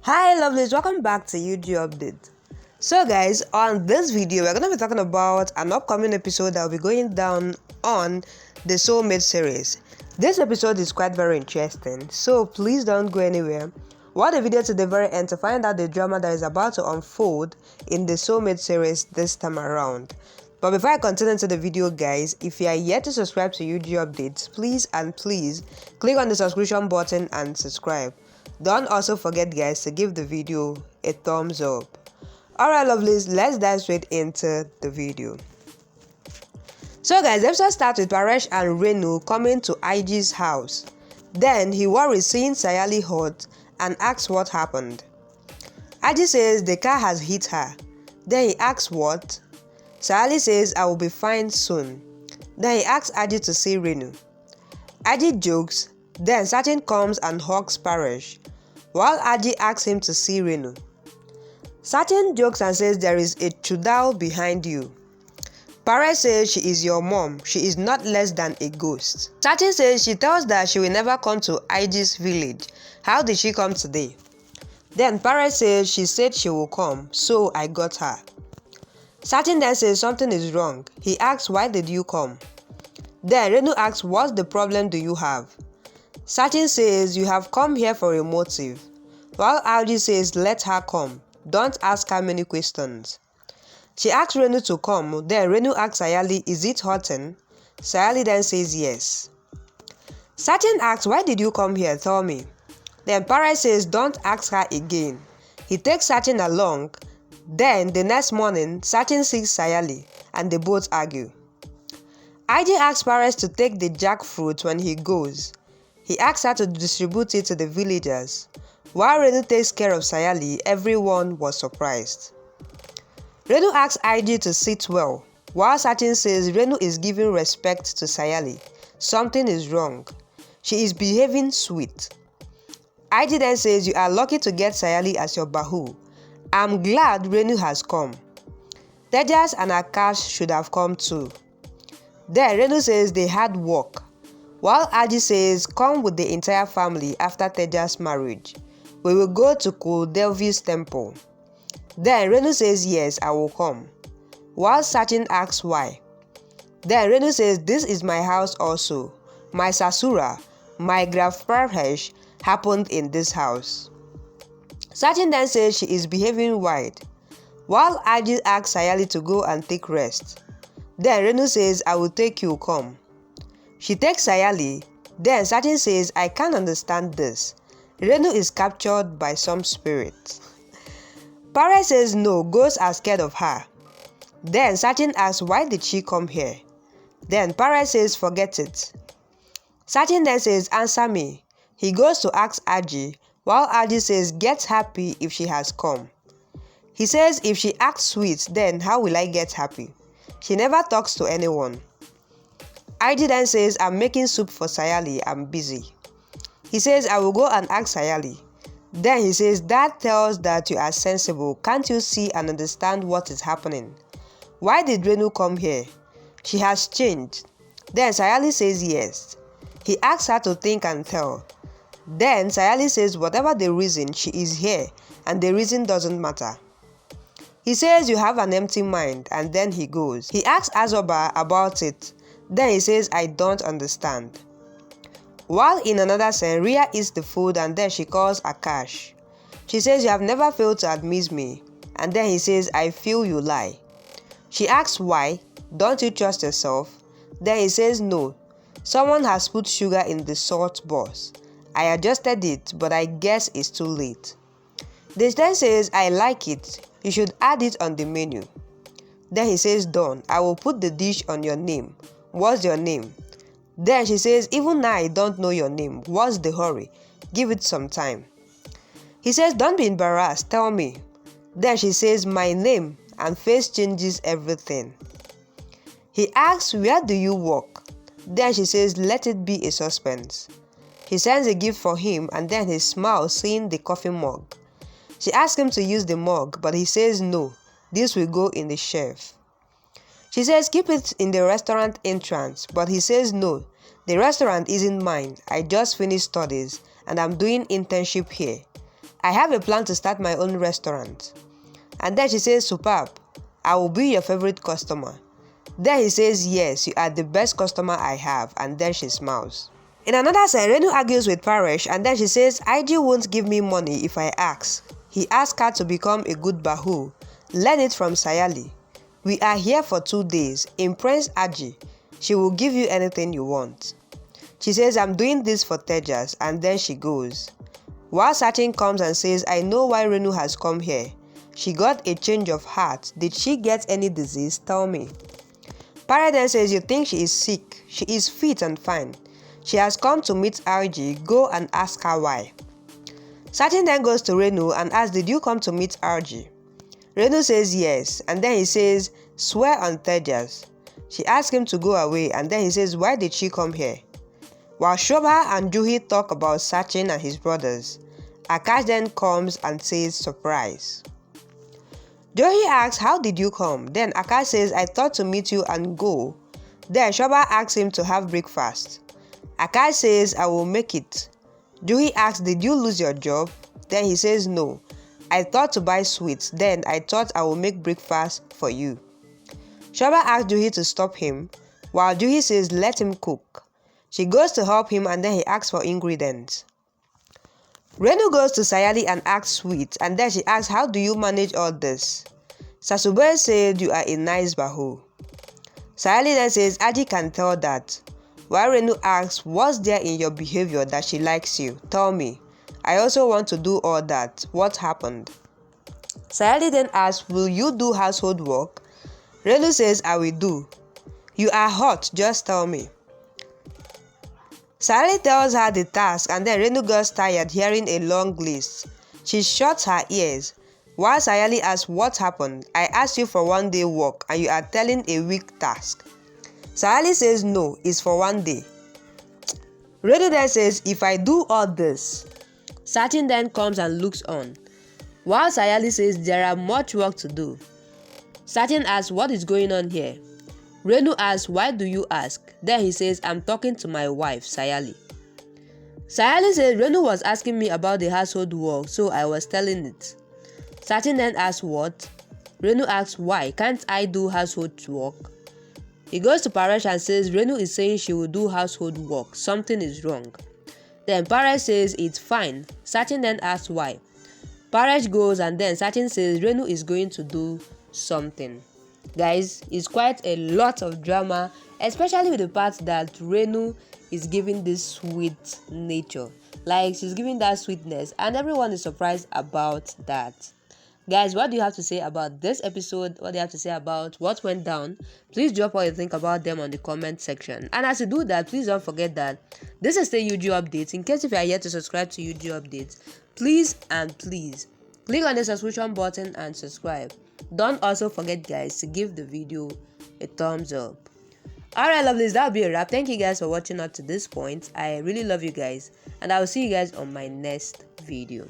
Hi lovelies, welcome back to UG Update. So guys, on this video we're going to be talking about an upcoming episode that will be going down on the Soulmates series. This episode is quite very interesting, so please don't go anywhere. Watch the video to the very end to find out the drama that is about to unfold in the Soulmates series this time around. But before I continue to the video guys, if you are yet to subscribe to UG Updates, please click on the subscription button and subscribe. Don't also forget guys to give the video a thumbs up. Alright lovelies, let's dive straight into the video. So guys, the episode starts with Paresh and Renu coming to Aaji's house. Then he worries seeing Sayali hurt and asks what happened. Aaji says the car has hit her. Then he asks what? Sayali says I will be fine soon. Then he asks Aaji to see Renu. Aaji jokes, then Sachin comes and hugs Paresh, while Aaji asks him to see Renu. Sachin jokes and says there is a chudal behind you. Paresh says she is your mom, she is not less than a ghost. Sachin says she tells that she will never come to Aaji's village. How did she come today? Then Paresh says she said she will come, so I got her. Sachin then says something is wrong. He asks why did you come? Then Renu asks what's the problem do you have? Sachin says you have come here for a motive, while Aaji says let her come, don't ask her many questions. She asks Renu to come, then Renu asks Sayali is it hurting? Sayali then says yes. Sachin asks why did you come here, tell me. Then Paresh says don't ask her again. He takes Sachin along. Then the next morning Sachin sees Sayali and they both argue. Aaji asks Paresh to take the jackfruit when he goes. He asks her to distribute it to the villagers. While Renu takes care of Sayali, everyone was surprised. Renu asks Aaji to sit well, while Sachin says Renu is giving respect to Sayali. Something is wrong. She is behaving sweet. Aaji then says you are lucky to get Sayali as your bahu. I'm glad Renu has come. Tejas and Akash should have come too. Then Renu says they had work, while Aaji says come with the entire family after Tejas' marriage. We will go to Kuldevi's temple. Then Renu says yes, I will come, while Sachin asks why. Then Renu says this is my house also. My Sasura, my Graf-Parhesh happened in this house. Sachin then says she is behaving wide, while Aaji asks Sayali to go and take rest. Then Renu says I will take you, come. She takes Sayali. Then Sachin says I can't understand this. Renu is captured by some spirit. Paresh says no, ghosts are scared of her. Then Sachin asks why did she come here? Then Paresh says forget it. Sachin then says answer me. He goes to ask Aaji, while Aaji says get happy if she has come. He says if she acts sweet, then how will I get happy? She never talks to anyone. Aaji then says I'm making soup for Sayali, I'm busy. He says I will go and ask Sayali. Then he says that tells that you are sensible. Can't you see and understand what is happening? Why did Renu come here? She has changed. Then Sayali says yes. He asks her to think and tell. Then Sayali says whatever the reason, she is here and the reason doesn't matter. He says you have an empty mind and then he goes. He asks Azoba about it. Then he says I don't understand. While in another scene, Riya eats the food and then she calls Akash. She says you have never failed to admit me, and then he says I feel you lie. She asks why, don't you trust yourself? Then he says no, someone has put sugar in the salt box. I adjusted it but I guess it's too late. This then says I like it, you should add it on the menu. Then he says done, I will put the dish on your name. What's your name? Then she says even now I don't know your name. What's the hurry? Give it some time. He says don't be embarrassed, tell me. Then she says my name, and face changes everything. He asks where do you work? Then she says let it be a suspense. He sends a gift for him and then he smiles seeing the coffee mug. She asks him to use the mug but he says no, this will go in the shelf. She says keep it in the restaurant entrance, but he says no, the restaurant isn't mine. I just finished studies and I'm doing internship here. I have a plan to start my own restaurant. And then she says, superb. I will be your favorite customer. Then he says, yes, you are the best customer I have. And then she smiles. In another side, Renu argues with Paresh and then she says, Aaji won't give me money if I ask. He asked her to become a good bahu. Learn it from Sayali. We are here for 2 days. Impress Aaji. She will give you anything you want. She says, I'm doing this for Tejas, and then she goes. While Sachin comes and says, I know why Renu has come here. She got a change of heart. Did she get any disease? Tell me. Para then says, you think she is sick. She is fit and fine. She has come to meet Aaji. Go and ask her why. Sachin then goes to Renu and asks, did you come to meet Aaji? Renu says yes, and then he says, swear on Tejas. She asks him to go away, and then he says, why did she come here? While Shobha and Juhi talk about Sachin and his brothers, Akash then comes and says, surprise. Juhi asks, how did you come? Then Akash says, I thought to meet you and go. Then Shobha asks him to have breakfast. Akash says, I will make it. Juhi asks, did you lose your job? Then he says, no. I thought to buy sweets. Then I thought I will make breakfast for you. Shobha asks Juhi to stop him, while Juhi says, let him cook. She goes to help him and then he asks for ingredients. Renu goes to Sayali and asks sweets, and then she asks, how do you manage all this? Sasube said, you are a nice bahu. Sayali then says, Aaji can tell that. While Renu asks, what's there in your behavior that she likes you? Tell me. I also want to do all that. What happened? Sayali then asks, will you do household work? Renu says, I will do. You are hot, just tell me. Sayali tells her the task and then Renu gets tired hearing a long list. She shuts her ears. While Sayali asks, what happened? I asked you for 1 day work and you are telling a week task. Sayali says, no, it's for 1 day. Renu then says, if I do all this. Sachin then comes and looks on. While Sayali says, there are much work to do. Sachin asks, what is going on here? Renu asks, why do you ask? Then he says, I'm talking to my wife, Sayali. Sayali says, Renu was asking me about the household work, so I was telling it. Sachin then asks, what? Renu asks, why? Can't I do household work? He goes to Paresh and says, Renu is saying she will do household work. Something is wrong. Then Paresh says, it's fine. Sachin then asks, why? Paresh goes and then Sachin says, Renu is going to do something. Guys, it's quite a lot of drama, especially with the part that Renu is giving this sweet nature. Like, she's giving that sweetness and everyone is surprised about that. Guys, what do you have to say about this episode? What do you have to say about what went down? Please drop what you think about them on the comment section. And as you do that, please don't forget that this is the UG updates. In case if you are yet to subscribe to UG updates, please click on the subscription button and subscribe. Don't also forget, guys, to give the video a thumbs up. Alright, lovelies, that'll be a wrap. Thank you guys for watching up to this point. I really love you guys, and I will see you guys on my next video.